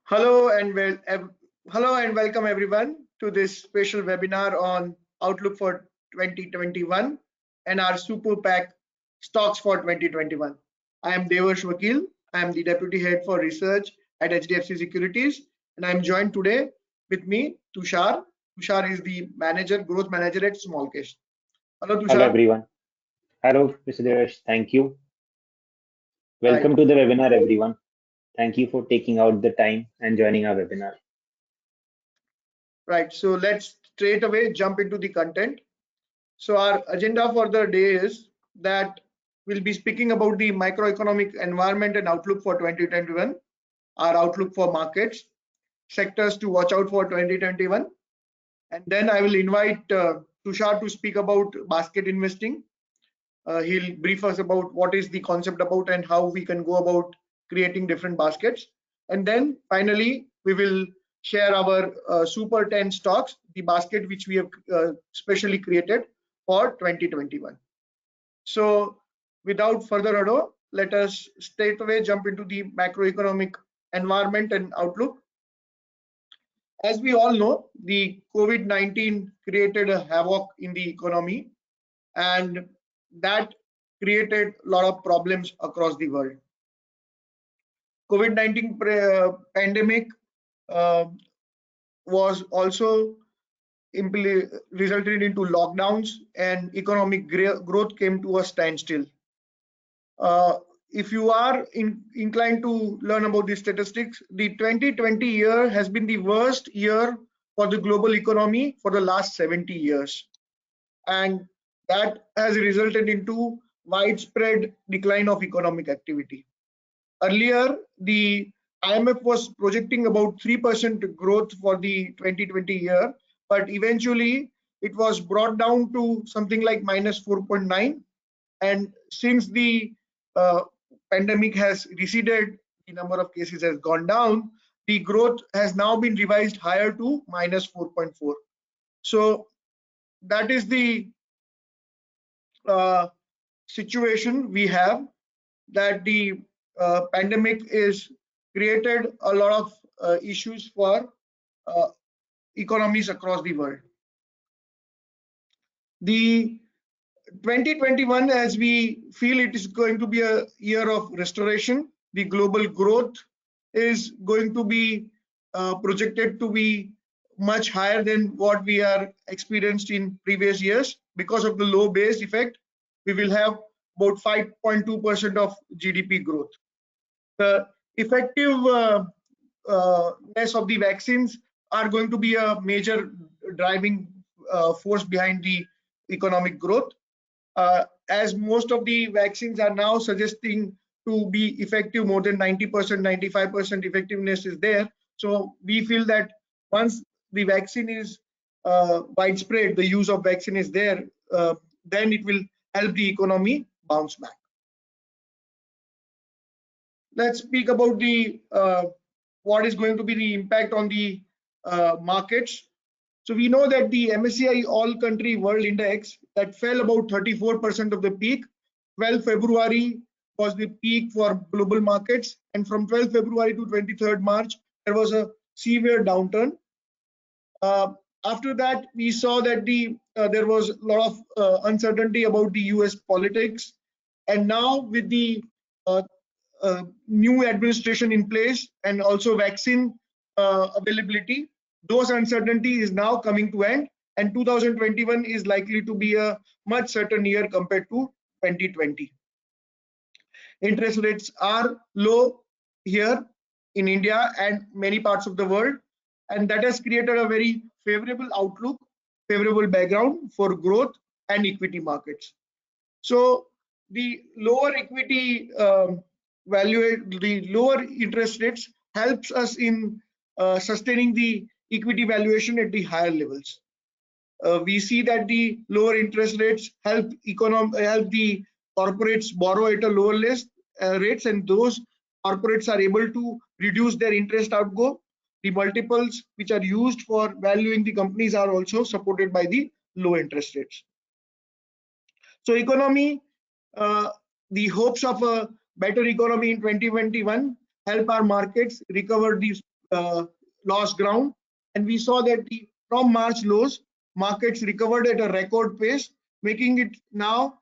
Hello and welcome everyone to this special webinar on Outlook for 2021 and our Super PAC stocks for 2021. I am Devarsh Vakil. I am the Deputy Head for Research at HDFC Securities, and I am joined today with me Tushar. Tushar is the Growth Manager at Smallcase. Hello Hello Tushar. everyone. Hello Mr. Devarsh. Thank you. Right. Welcome to the webinar everyone. Thank you for taking out the time and joining our webinar. Right. So let's straight away jump into the content. So our agenda for the day is that we'll be speaking about the macroeconomic environment and outlook for 2021, our outlook for markets, sectors to watch out for 2021. And then I will invite Tushar to speak about basket investing. He'll brief us about what is the concept about and how we can go about creating different baskets. And then finally, we will share our Super 10 stocks, the basket which we have specially created for 2021. So without further ado, let us straight away jump into the macroeconomic environment and outlook. As we all know, the COVID-19 created a havoc in the economy, and that created a lot of problems across the world. COVID-19 pandemic was also resulted into lockdowns, and economic growth came to a standstill. If you are inclined to learn about the statistics, the 2020 year has been the worst year for the global economy for the last 70 years. And that has resulted into widespread decline of economic activity. Earlier, the IMF was projecting about 3% growth for the 2020 year, but eventually it was brought down to something like minus 4.9. And since the pandemic has receded, the number of cases has gone down, the growth has now been revised higher to minus 4.4. So that is the situation we have, that the pandemic is created a lot of issues for economies across the world. The 2021, as we feel, it is going to be a year of restoration. The global growth is going to be projected to be much higher than what we are experienced in previous years. Because of the low base effect, we will have about 5.2% of GDP growth. The effectiveness of the vaccines are going to be a major driving force behind the economic growth. As most of the vaccines are now suggesting to be effective, more than 90%, 95% effectiveness is there. So we feel that once the vaccine is widespread, the use of vaccine is there, then it will help the economy bounce back. Let's speak about the what is going to be the impact on the markets. So we know that the MSCI All Country World Index that fell about 34% of the peak. 12 February was the peak for global markets, and from 12 February to 23rd March, there was a severe downturn. After that, we saw that there was a lot of uncertainty about the US politics, and now with the new administration in place and also vaccine availability, those uncertainty is now coming to end, and 2021 is likely to be a much certain year compared to 2020. Interest rates are low here in India and many parts of the world, and that has created a very favorable outlook, favorable background for growth and equity markets. So the lower equity the lower interest rates helps us in sustaining the equity valuation at the higher levels. We see that the lower interest rates help the corporates borrow at a lower rates, and those corporates are able to reduce their interest outgo. The multiples which are used for valuing the companies are also supported by the low interest rates. So economy, the hopes of a better economy in 2021 help our markets recover lost ground, and we saw that from March lows, markets recovered at a record pace, making it now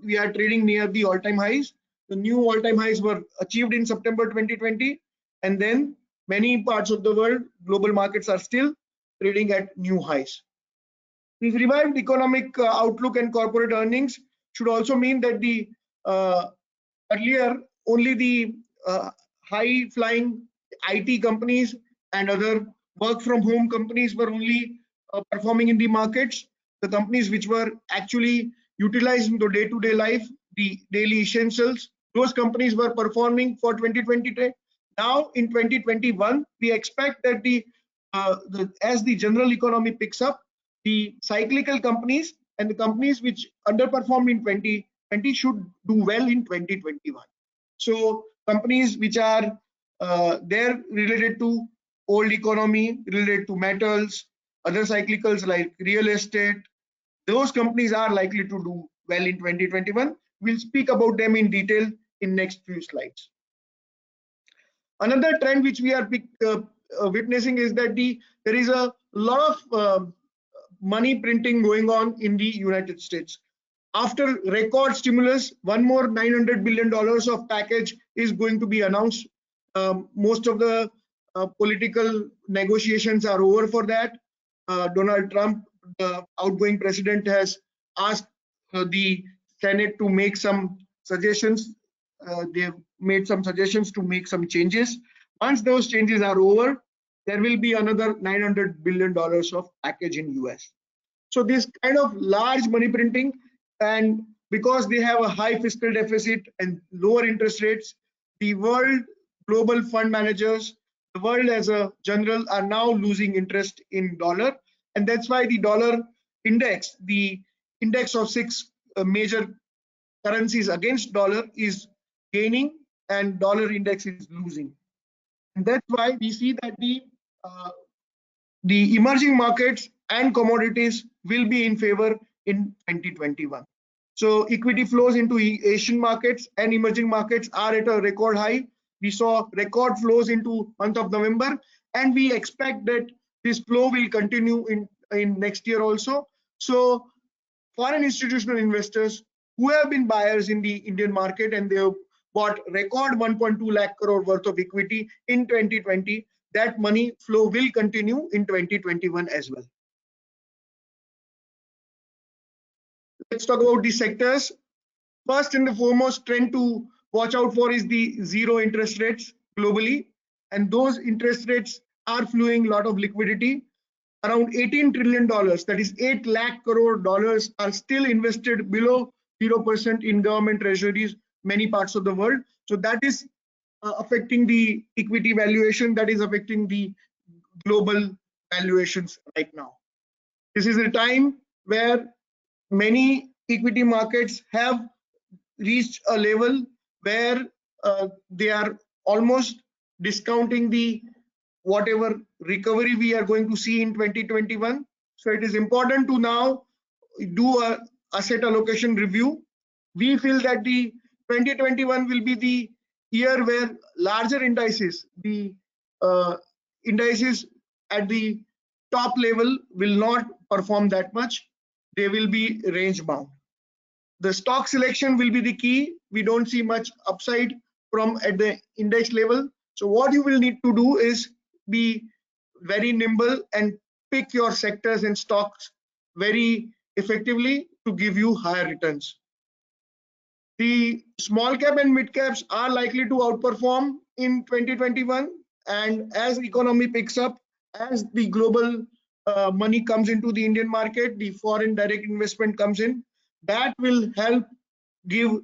we are trading near the all-time highs. The new all-time highs were achieved in September 2020, and then many parts of the world, global markets are still trading at new highs. This revived economic outlook and corporate earnings should also mean that the earlier only the high-flying IT companies and other work-from-home companies were only performing in the markets. The companies which were actually utilized in the day-to-day life, the daily essentials, those companies were performing for 2020. Now in 2021, we expect that as the general economy picks up, the cyclical companies and the companies which underperformed in 2020 should do well in 2021. So companies which are they're related to old economy, related to metals, other cyclicals like real estate, those companies are likely to do well in 2021. We'll speak about them in detail in next few slides. Another trend which we are witnessing is that there is a lot of money printing going on in the United States. After record stimulus, one more $900 billion of package is going to be announced. Most of the political negotiations are over for that. Donald Trump, the outgoing president, has asked the Senate to make some suggestions. They've made some suggestions to make some changes. Once those changes are over, there will be another $900 billion of package in US. So this kind of large money printing, and because they have a high fiscal deficit and lower interest rates, the world global fund managers, the world as a general, are now losing interest in dollar, and that's why the dollar index, the index of 6 major currencies against dollar, is gaining and dollar index is losing. And that's why we see that the emerging markets and commodities will be in favor in 2021. So equity flows into Asian markets and emerging markets are at a record high. We saw record flows into month of November, and we expect that this flow will continue in next year also. So foreign institutional investors who have been buyers in the Indian market and they have bought record 1.2 lakh crore worth of equity in 2020, that money flow will continue in 2021 as well. Let's talk about the sectors. First and the foremost trend to watch out for is the zero interest rates globally, and those interest rates are flowing a lot of liquidity. Around $18 trillion, that is 8 lakh crore dollars, are still invested below 0% in government treasuries many parts of the world. So that is affecting the equity valuation, that is affecting the global valuations right now. This is a time where many equity markets have reached a level where they are almost discounting the whatever recovery we are going to see in 2021. So it is important to now do a asset allocation review. We feel that the 2021 will be the year where larger indices, the indices at the top level, will not perform that much. They will be range bound. The stock selection will be the key. We don't see much upside from at the index level. So what you will need to do is be very nimble and pick your sectors and stocks very effectively to give you higher returns. The small cap and mid caps are likely to outperform in 2021, and as the economy picks up, as the global money comes into the Indian market, the foreign direct investment comes in, that will help give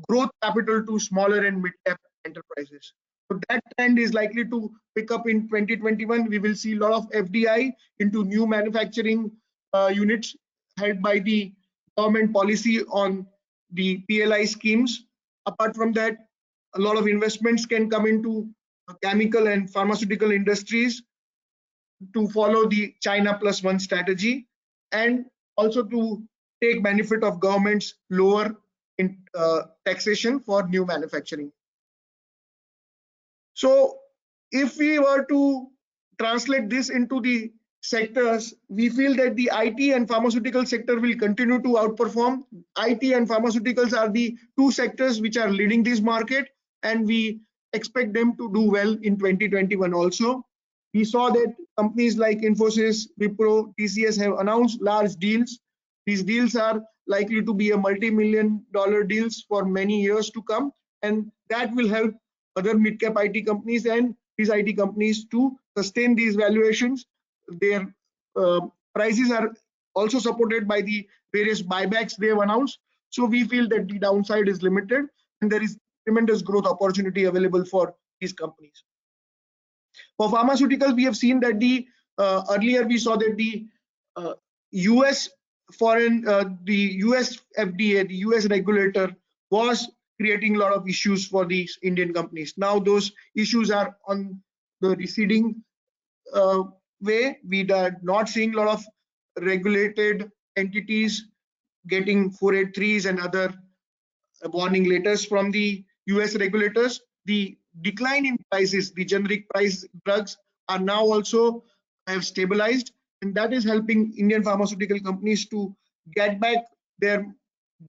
growth capital to smaller and mid cap enterprises. So that trend is likely to pick up in 2021. We will see a lot of FDI into new manufacturing units held by the government policy on the PLI schemes. Apart from that, a lot of investments can come into chemical and pharmaceutical industries to follow the China plus one strategy, and also to take benefit of government's lower taxation for new manufacturing. So If we were to translate this into the sectors, we feel that the IT and pharmaceutical sector will continue to outperform. IT and pharmaceuticals are the two sectors which are leading this market, and we expect them to do well in 2021 also. We saw that companies like Infosys, Wipro, TCS have announced large deals. These deals are likely to be a multi-million dollar deals for many years to come, and that will help other mid-cap IT companies and these IT companies to sustain these valuations. Their prices are also supported by the various buybacks they have announced. So we feel that the downside is limited and there is tremendous growth opportunity available for these companies. For pharmaceuticals, we have seen that the earlier we saw that the US the US FDA, the US regulator was creating a lot of issues for these Indian companies. Now those issues are on the receding way. We are not seeing a lot of regulated entities getting 483s and other warning letters from the US regulators. The decline in prices, the generic price drugs are now also have stabilized, and that is helping Indian pharmaceutical companies to get back their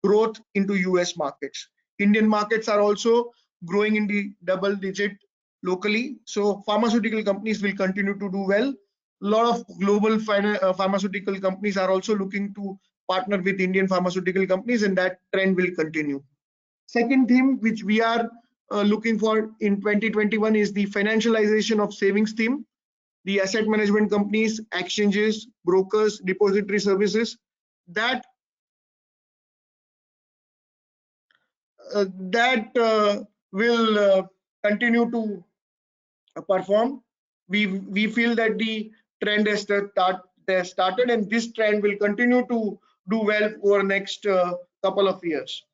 growth into US markets. Indian markets are also growing in the double digit locally. So pharmaceutical companies will continue to do well. A lot of global pharmaceutical companies are also looking to partner with Indian pharmaceutical companies, and that trend will continue. Second theme which we are looking for in 2021 is the financialization of savings theme. The asset management companies, exchanges, brokers, depository services that will continue to perform. We feel that the trend has started, and this trend will continue to do well over next couple of years.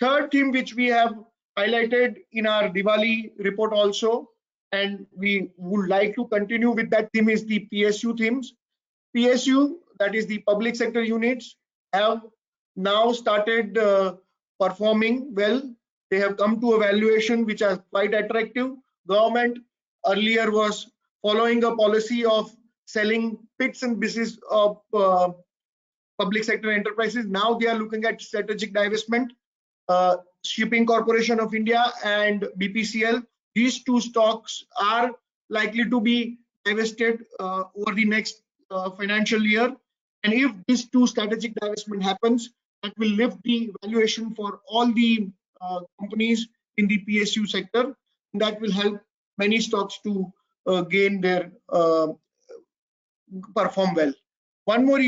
Third theme which we have highlighted in our Diwali report also, and we would like to continue with that theme, is the PSU themes. PSU, that is the public sector units, have now started performing well. They have come to a valuation which are quite attractive. Government earlier was following a policy of selling bits and pieces of public sector enterprises. Now they are looking at strategic divestment. Shipping Corporation of India and BPCL, these two stocks are likely to be divested over the next financial year. And if these two strategic divestment happens, that will lift the valuation for all the companies in the PSU sector. And that will help many stocks to gain their perform well. One more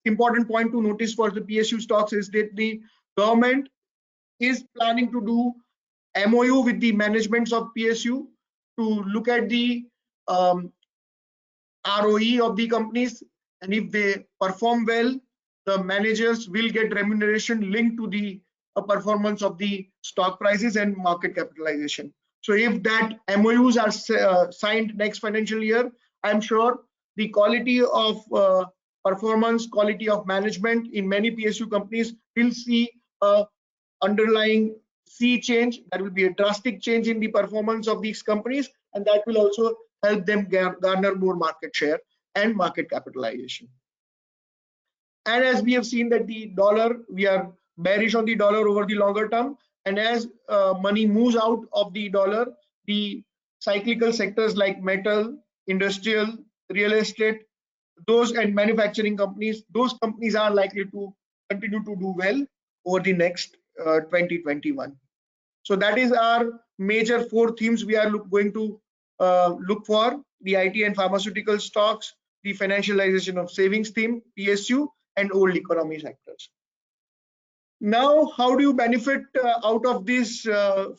important point to notice for the PSU stocks is that the government is planning to do MOU with the managements of PSU to look at the ROE of the companies, and if they perform well, the managers will get remuneration linked to the performance of the stock prices and market capitalization. So if that MOUs are signed next financial year, I'm sure the quality of performance, quality of management in many PSU companies will see a underlying sea change. There will be a drastic change in the performance of these companies, and that will also help them garner more market share and market capitalization. And as we have seen that the dollar, we are bearish on the dollar over the longer term, and as money moves out of the dollar, the cyclical sectors like metal, industrial, real estate, those and manufacturing companies, those companies are likely to continue to do well over the next 2021. So that is our major four themes we are going to look for: the IT and pharmaceutical stocks, the financialization of savings theme, PSU, and old economy sectors. Now, how do you benefit out of these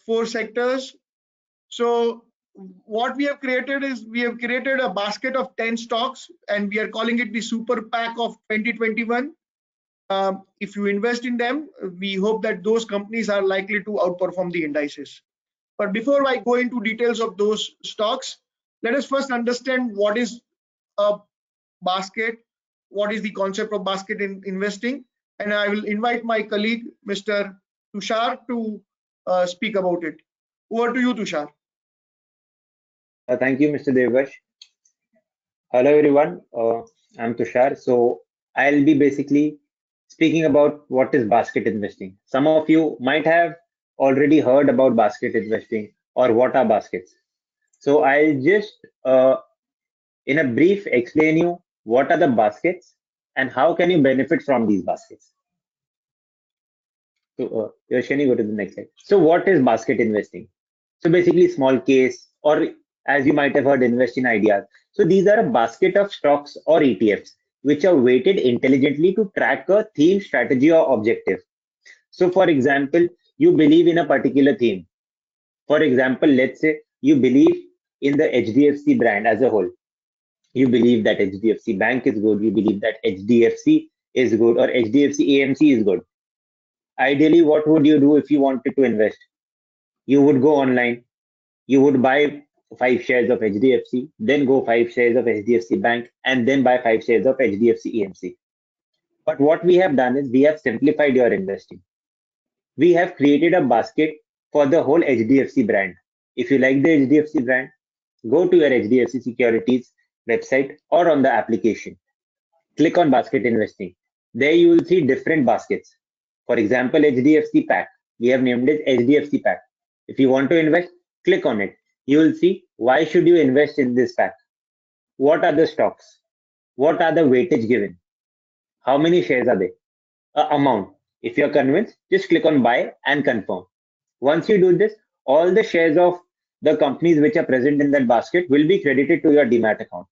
four sectors? So what we have created is we have created a basket of 10 stocks, and we are calling it the super pack of 2021. If you invest in them, we hope that those companies are likely to outperform the indices. But before I go into details of those stocks, let us first understand what is a basket, what is the concept of basket in investing, and I will invite my colleague, Mr. Tushar, to speak about it. Over to you, Tushar. Thank you, Mr. Devarsh. Hello, everyone. I'm Tushar. So I'll be basically speaking about what is basket investing. Some of you might have already heard about basket investing or what are baskets. So I'll just, in a brief, explain you what are the baskets and how can you benefit from these baskets. So, Yash, can you go to the next slide? So, what is basket investing? So, basically, small case, or as you might have heard, invest in ideas. So, these are a basket of stocks or ETFs which are weighted intelligently to track a theme, strategy, or objective. So, for example, you believe in a particular theme. For example, let's say you believe in the HDFC brand as a whole. You believe that HDFC Bank is good. You believe that HDFC is good or HDFC AMC is good. Ideally, what would you do if you wanted to invest? You would go online, you would buy 5 shares of HDFC, then go 5 shares of HDFC Bank, and then buy 5 shares of HDFC EMC. But what we have done is we have simplified your investing. We have created a basket for the whole HDFC brand. If you like the HDFC brand, go to your HDFC Securities website or on the application. Click on basket investing. There you will see different baskets. For example, HDFC pack. We have named it HDFC pack. If you want to invest, click on it. You will see why should you invest in this pack? What are the stocks? What are the weightage given? How many shares are there? Amount. If you're convinced, just click on buy and confirm. Once you do this, all the shares of the companies which are present in that basket will be credited to your demat account.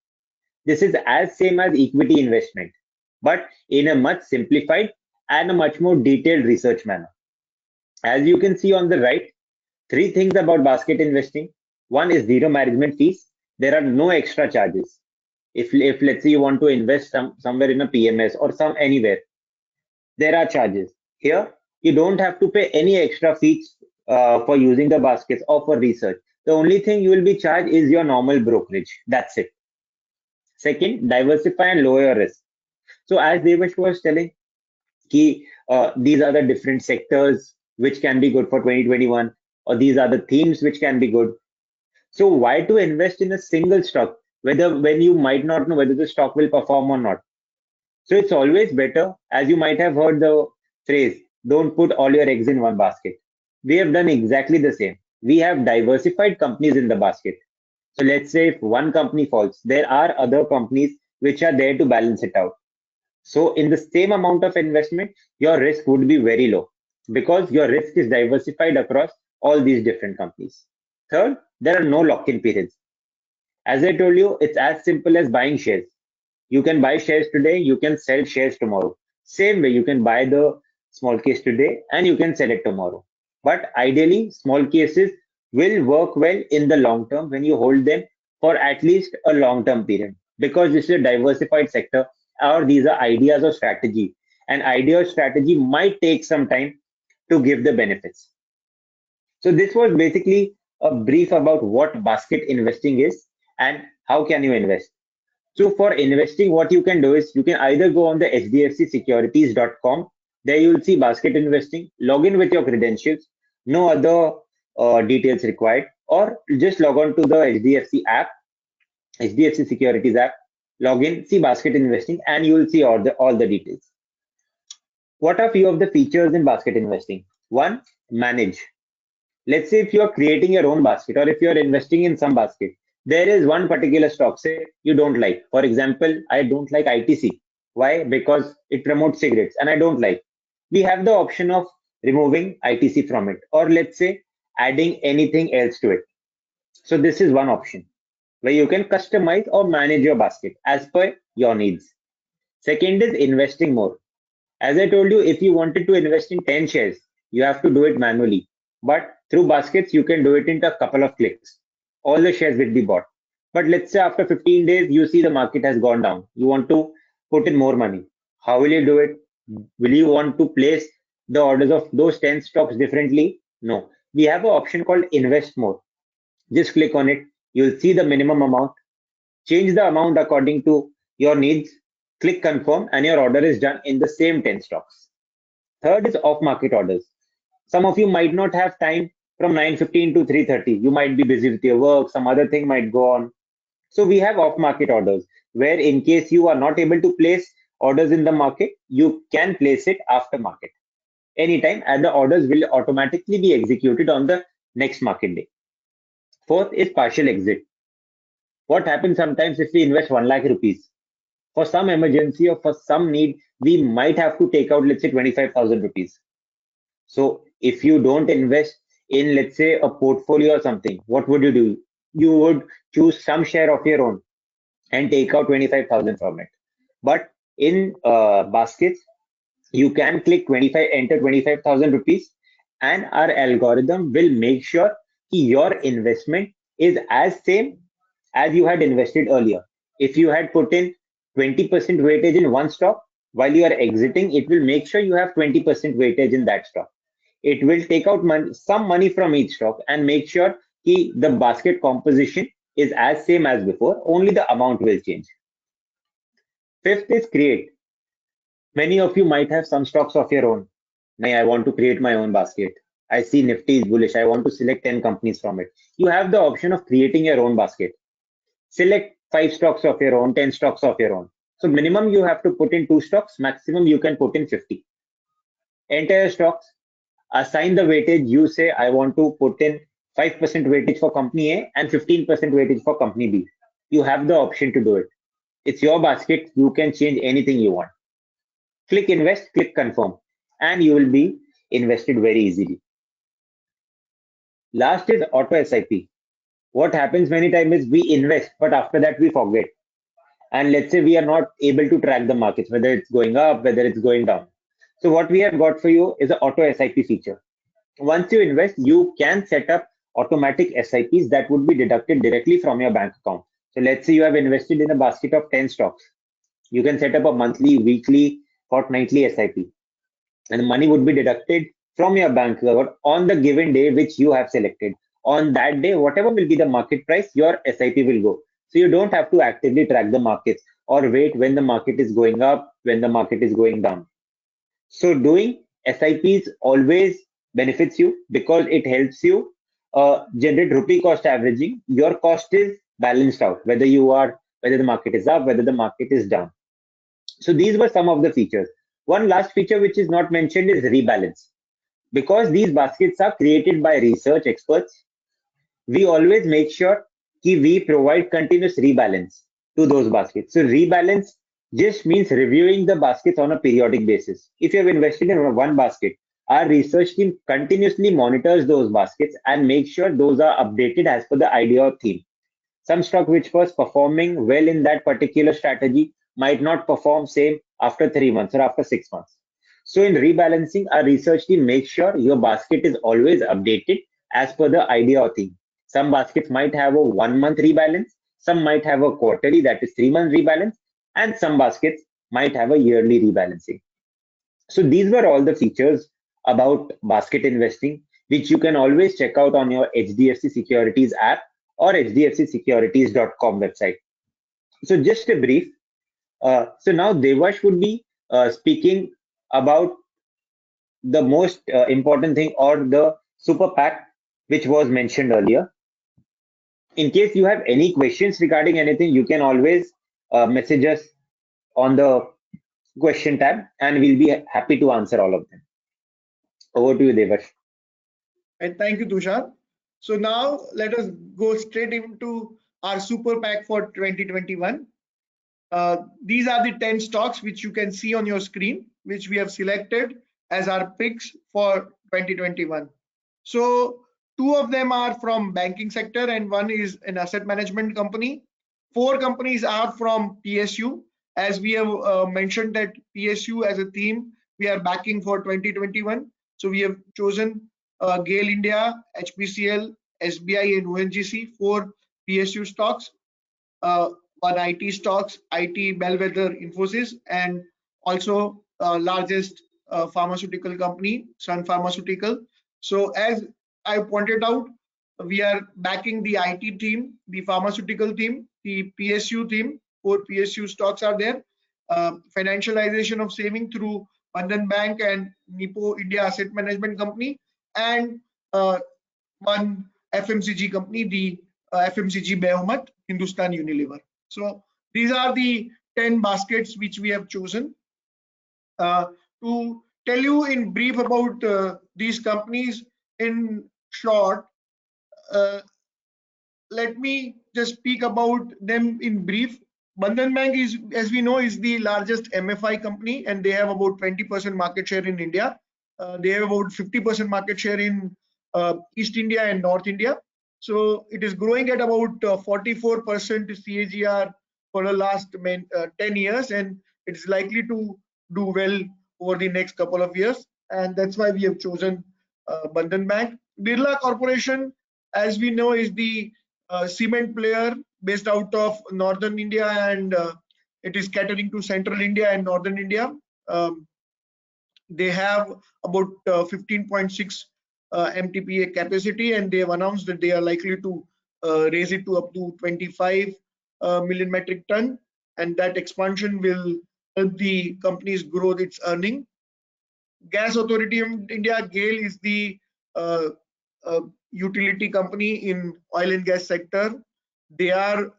This is as same as equity investment, but in a much simplified and a much more detailed research manner. As you can see on the right, three things about basket investing. One is zero management fees. There are no extra charges. If let's say you want to invest somewhere in a PMS or some anywhere, there are charges. Here, you don't have to pay any extra fees for using the baskets or for research. The only thing you will be charged is your normal brokerage. That's it. Second, diversify and lower your risk. So as Devash was telling, these are the different sectors which can be good for 2021, or these are the themes which can be good. So why to invest in a single stock, whether when you might not know whether the stock will perform or not? So it's always better, as you might have heard the phrase, don't put all your eggs in one basket. We have done exactly the same. We have diversified companies in the basket. So let's say if one company falls, there are other companies which are there to balance it out. So in the same amount of investment, your risk would be very low because your risk is diversified across all these different companies. Third, there are no lock-in periods. As I told you, it's as simple as buying shares. You can buy shares today, you can sell shares tomorrow. Same way, you can buy the small case today and you can sell it tomorrow. But ideally, small cases will work well in the long term when you hold them for at least a long term period because this is a diversified sector or these are ideas or strategy. An idea or strategy might take some time to give the benefits. So this was basically a brief about what basket investing is and how can you invest. So for investing, what you can do is you can either go on the hdfcsecurities.com. There you will see basket investing. Log in with your credentials. No other details required. Or just log on to the HDFC app, HDFC Securities app. Log in, see basket investing, and you will see all the details. What are few of the features in basket investing? One, manage. Let's say if you are creating your own basket or if you are investing in some basket, there is one particular stock, say you don't like. For example, I don't like ITC. Why? Because it promotes cigarettes and I don't like. We have the option of removing ITC from it, or let's say adding anything else to it. So this is one option where you can customize or manage your basket as per your needs. Second is investing more. As I told you, if you wanted to invest in 10 shares, you have to do it manually. But through baskets, you can do it in a couple of clicks. All the shares will be bought. But let's say after 15 days, you see the market has gone down. You want to put in more money. How will you do it? Will you want to place the orders of those 10 stocks differently? No. We have an option called invest more. Just click on it. You'll see the minimum amount. Change the amount according to your needs. Click confirm and your order is done in the same 10 stocks. Third is off market orders. Some of you might not have time from 9:15 to 3:30. You might be busy with your work, some other thing might go on. So we have off-market orders where in case you are not able to place orders in the market, you can place it after market anytime, and the orders will automatically be executed on the next market day. Fourth is partial exit. What happens sometimes if we invest 1 lakh rupees for some emergency or for some need, we might have to take out, let's say, 25,000 rupees. So if you don't invest in, let's say, a portfolio or something, what would you do? You would choose some share of your own and take out 25,000 from it. But in baskets, you can click 25, enter 25,000 rupees, and our algorithm will make sure your investment is as same as you had invested earlier. If you had put in 20% weightage in one stock, while you are exiting, it will make sure you have 20% weightage in that stock. It will take out some money from each stock and make sure the basket composition is as same as before, only the amount will change. Fifth is create. Many of you might have some stocks of your own. Nay, I want to create my own basket. I see Nifty is bullish. I want to select 10 companies from it. You have the option of creating your own basket. Select 5 stocks of your own, 10 stocks of your own. So minimum you have to put in 2 stocks, maximum you can put in 50. Enter your stocks, assign the weightage. You say, I want to put in 5% weightage for company A and 15% weightage for company B. You have the option to do it. It's your basket. You can change anything you want. Click invest, click confirm, and you will be invested very easily. Last is auto SIP. What happens many times is we invest, but after that we forget. And let's say we are not able to track the markets, whether it's going up, whether it's going down. So what we have got for you is an auto SIP feature. Once you invest, you can set up automatic SIPs that would be deducted directly from your bank account. So let's say you have invested in a basket of 10 stocks. You can set up a monthly, weekly, fortnightly SIP, and the money would be deducted from your bank account on the given day which you have selected. On that day, whatever will be the market price, your SIP will go. So you don't have to actively track the markets or wait when the market is going up, when the market is going down. So doing SIPs always benefits you because it helps you generate rupee cost averaging. Your cost is balanced out, whether the market is up, whether the market is down. So these were some of the features. One last feature which is not mentioned is rebalance. Because these baskets are created by research experts, we always make sure that we provide continuous rebalance to those baskets. So rebalance just means reviewing the baskets on a periodic basis. If you have invested in one basket, our research team continuously monitors those baskets and makes sure those are updated as per the idea or theme. Some stock which was performing well in that particular strategy might not perform same after 3 months or after 6 months. So in rebalancing, our research team makes sure your basket is always updated as per the idea or theme. Some baskets might have a 1 month rebalance, some might have a quarterly, that is 3 month rebalance, and some baskets might have a yearly rebalancing. So these were all the features about basket investing, which you can always check out on your HDFC Securities app or hdfcsecurities.com website. So just a brief. So now Devarsh would be speaking about the most important thing or the super pack which was mentioned earlier. In case you have any questions regarding anything, you can always message us on the question tab and we'll be happy to answer all of them. Over to you, Devarsh. And thank you, Tushar. So now let us go straight into our super pack for 2021. These are the 10 stocks which you can see on your screen, which we have selected as our picks for 2021. So two of them are from banking sector and one is an asset management company. 4 companies are from PSU. As we have mentioned that PSU as a theme, we are backing for 2021. So we have chosen GAIL India, HPCL, SBI and ONGC, 4 PSU stocks. On IT stocks, IT bellwether Infosys, and also largest pharmaceutical company, Sun Pharmaceutical. So as I pointed out, we are backing the IT team, the pharmaceutical team, the PSU team. 4 PSU stocks are there. Financialization of saving through Bandhan Bank and Nipo India Asset Management Company, and one FMCG company, the FMCG Behemoth, Hindustan Unilever. So these are the 10 baskets which we have chosen. To tell you in brief about these companies in short, uh, let me just speak about them in brief. Bandhan Bank is, as we know, is the largest MFI company, and they have about 20% market share in India. They have about 50% market share in East India and North India. So it is growing at about 44% CAGR for the last 10 years, and it's likely to do well over the next couple of years. And that's why we have chosen Bandhan Bank. Birla Corporation, as we know, is the cement player based out of northern India, and it is catering to central India and northern India. Um, they have about 15.6 MTPA capacity, and they have announced that they are likely to raise it to up to 25 million metric ton, and that expansion will help the companies grow its earning. Gas Authority of India, GAIL, is the uh, utility company in oil and gas sector. They are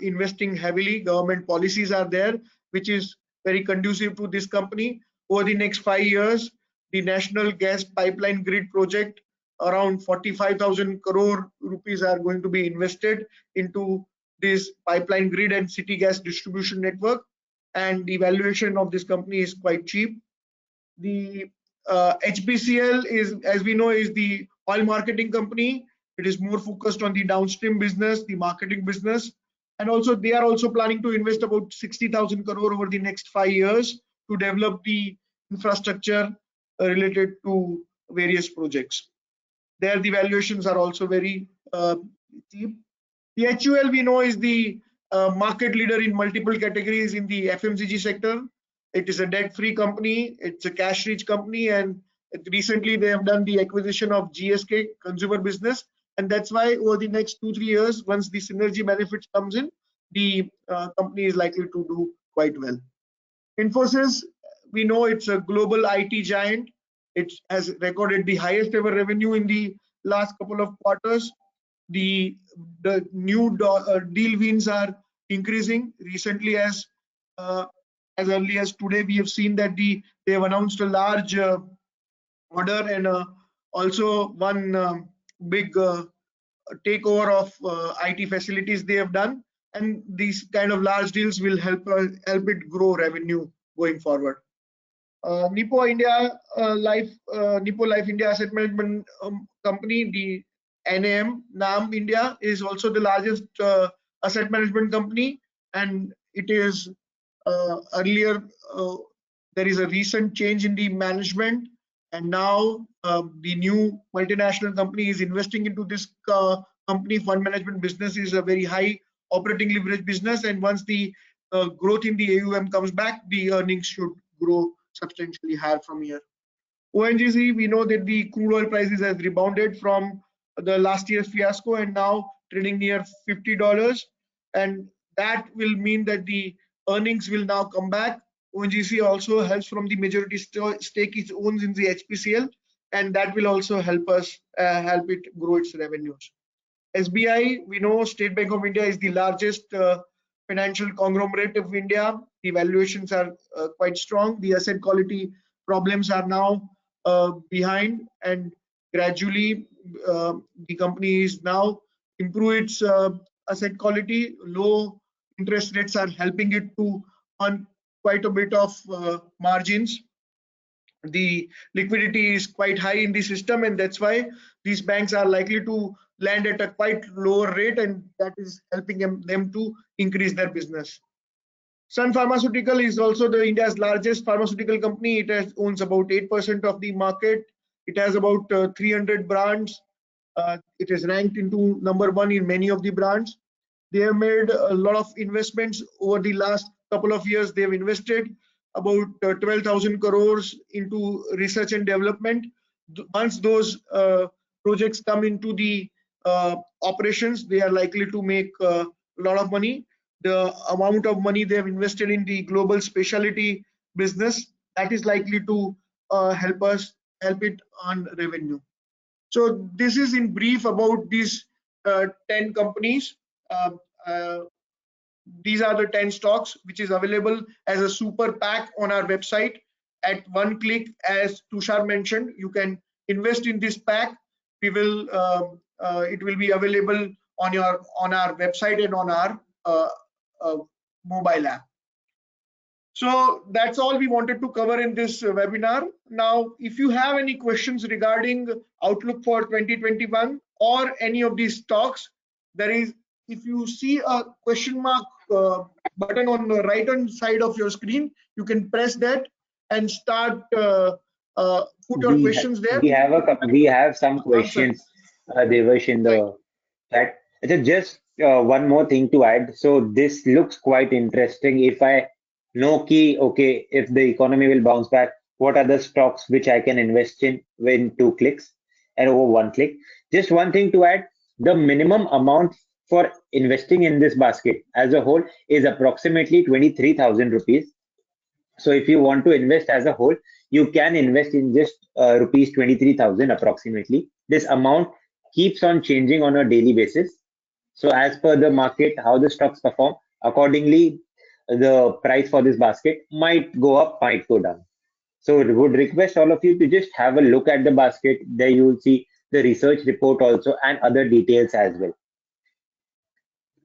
investing heavily. Government policies are there, which is very conducive to this company. Over the next 5 years, the National Gas Pipeline Grid project, around 45,000 crore rupees are going to be invested into this pipeline grid and city gas distribution network. And the valuation of this company is quite cheap. The HBCL is, as we know, is the oil marketing company. It is more focused on the downstream business, the marketing business, and also they are also planning to invest about 60,000 crore over the next 5 years to develop the infrastructure related to various projects. There, the valuations are also very cheap. The HUL, we know, is the market leader in multiple categories in the FMCG sector. It is a debt-free company. It's a cash-rich company, and recently they have done the acquisition of GSK consumer business, and that's why over the next 2-3 years, once the synergy benefits comes in, the company is likely to do quite well. Infosys, we know it's a global IT giant. It has recorded the highest ever revenue in the last couple of quarters. The new deal wins are increasing recently. As early as today, we have seen that they have announced a large order, and also one big takeover of IT facilities they have done, and these kind of large deals will help it grow revenue going forward. Nippo Life India Asset Management Company, the NAM India, is also the largest asset management company, and it is earlier there is a recent change in the management, and now the new multinational company is investing into this company. Fund management business is a very high operating leverage business, and once the growth in the AUM comes back, the earnings should grow substantially higher from here. ONGC, we know that the crude oil prices has rebounded from the last year's fiasco and now trading near $50, and that will mean that the earnings will now come back. ONGC also helps from the majority stake it owns in the HPCL, and that will also help us help it grow its revenues. SBI, we know State Bank of India is the largest financial conglomerate of India. The valuations are quite strong. The asset quality problems are now behind, and gradually the company is now improve its asset quality. Low interest rates are helping it to earn quite a bit of margins. The liquidity is quite high in the system, and that's why these banks are likely to land at a quite lower rate, and that is helping them to increase their business. Sun Pharmaceutical is also the India's largest pharmaceutical company. It owns about 8% of the market. It has about 300 brands. It is ranked into number 1 in many of the brands. They have made a lot of investments over the last couple of years. They have invested about 12,000 crores into research and development. Once those projects come into the operations, they are likely to make a lot of money. The amount of money they have invested in the global specialty business, that is likely to help it on revenue. So this is in brief about these 10 companies. Um, uh, these are the 10 stocks which is available as a super pack on our website. At one click, as Tushar mentioned, you can invest in this pack. We will it will be available on our website and on our uh, mobile app. So that's all we wanted to cover in this webinar. Now, if you have any questions regarding outlook for 2021 or any of these stocks, there is, if you see a question mark button on the right hand side of your screen, you can press that and start put your questions there. We have some Answer. questions, Devarsh, in Right. the chat. Just one more thing to add. So this looks quite interesting. If I know key, okay, if the economy will bounce back, what are the stocks which I can invest in 2 clicks and over 1 click? Just one thing to add, the minimum amount for investing in this basket as a whole is approximately 23,000 rupees. So if you want to invest as a whole, you can invest in just rupees 23,000 approximately. This amount keeps on changing on a daily basis. So as per the market, how the stocks perform, accordingly, the price for this basket might go up, might go down. So I would request all of you to just have a look at the basket. There you will see the research report also and other details as well.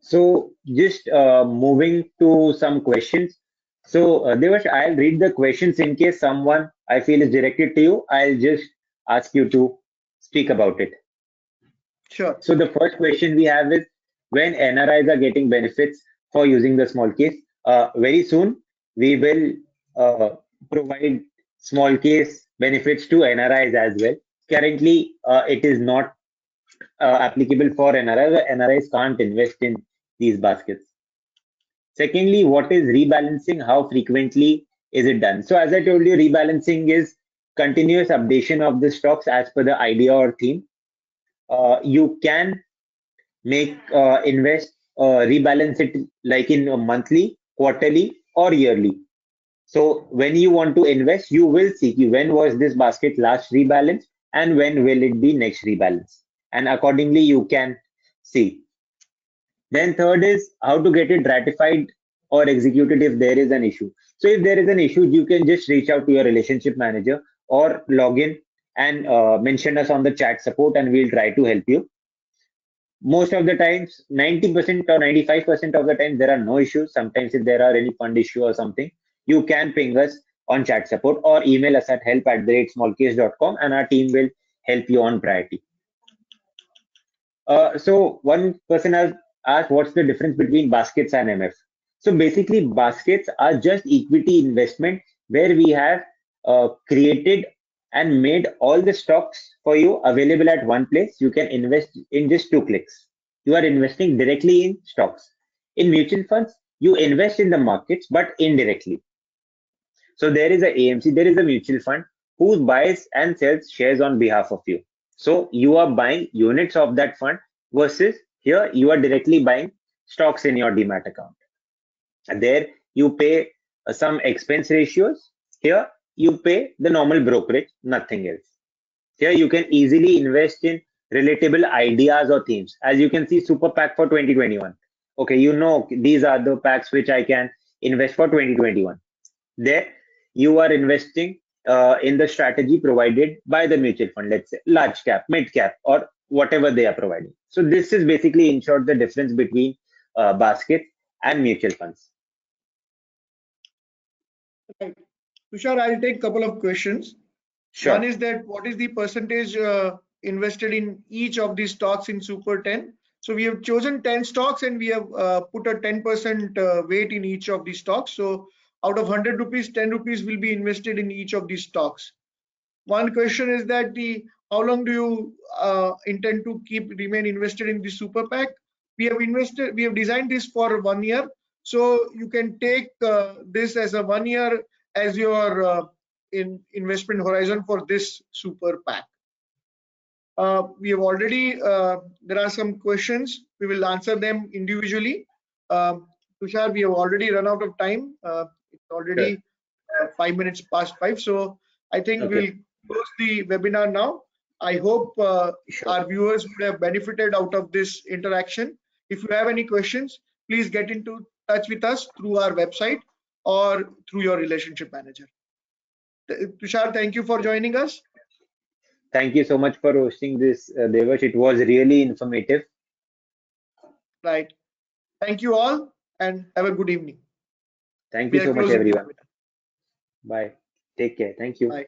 So just moving to some questions. So Devash, I'll read the questions in case someone I feel is directed to you. I'll just ask you to speak about it. Sure. So the first question we have is when NRIs are getting benefits for using the small case. Very soon we will provide small case benefits to NRIs as well. Currently, it is not applicable for NRIs. NRIs can't invest in these baskets. Secondly, what is rebalancing? How frequently is it done? So as I told you, rebalancing is continuous updation of the stocks as per the idea or theme. You can make invest rebalance it like in a monthly, quarterly, or yearly. So when you want to invest, you will see when was this basket last rebalance and when will it be next rebalance, and accordingly you can see. Then third is how to get it ratified or executed if there is an issue. So if there is an issue, you can just reach out to your relationship manager or log in and mention us on the chat support and we'll try to help you. Most of the times, 90% or 95% of the time, there are no issues. Sometimes if there are any fund issue or something, you can ping us on chat support or email us at help@smallcase.com and our team will help you on priority. So one person has asked what's the difference between baskets and MF. So basically baskets are just equity investment where we have created and made all the stocks for you available at one place. You can invest in just 2 clicks. You are investing directly in stocks. In mutual funds, you invest in the markets but indirectly. So there is a AMC, there is a mutual fund who buys and sells shares on behalf of you. So you are buying units of that fund versus here you are directly buying stocks in your demat account. And there you pay some expense ratios. Here you pay the normal brokerage, nothing else. Here you can easily invest in relatable ideas or themes. As you can see, Super PAC for 2021. Okay, you know these are the packs which I can invest for 2021. There you are investing in the strategy provided by the mutual fund, let's say large cap, mid cap, or whatever they are providing. So this is basically in short the difference between basket and mutual funds. Right. Tushar, I'll take a couple of questions. One Sure. is that what is the percentage invested in each of these stocks in Super 10? So we have chosen 10 stocks and we have put a 10% weight in each of these stocks. So out of 100 rupees, 10 rupees will be invested in each of these stocks. One question is that the how long do you intend to remain invested in the Super PAC? We have designed this for 1 year. So you can take this as a 1 year as your investment horizon for this Super PAC. We have already, there are some questions. We will answer them individually. Tushar, we have already run out of time. It's Sure. already 5 minutes past 5. So I think we'll Okay. close the webinar now. I hope Sure. our viewers would have benefited out of this interaction. If you have any questions, please get into touch with us through our website or through your relationship manager. Tushar, thank you for joining us. Thank you so much for hosting this, Devarsh. It was really informative. Right. Thank you all and have a good evening. Thank We you are so much, closing the everyone. webinar. Bye. Take care. Thank you. Bye.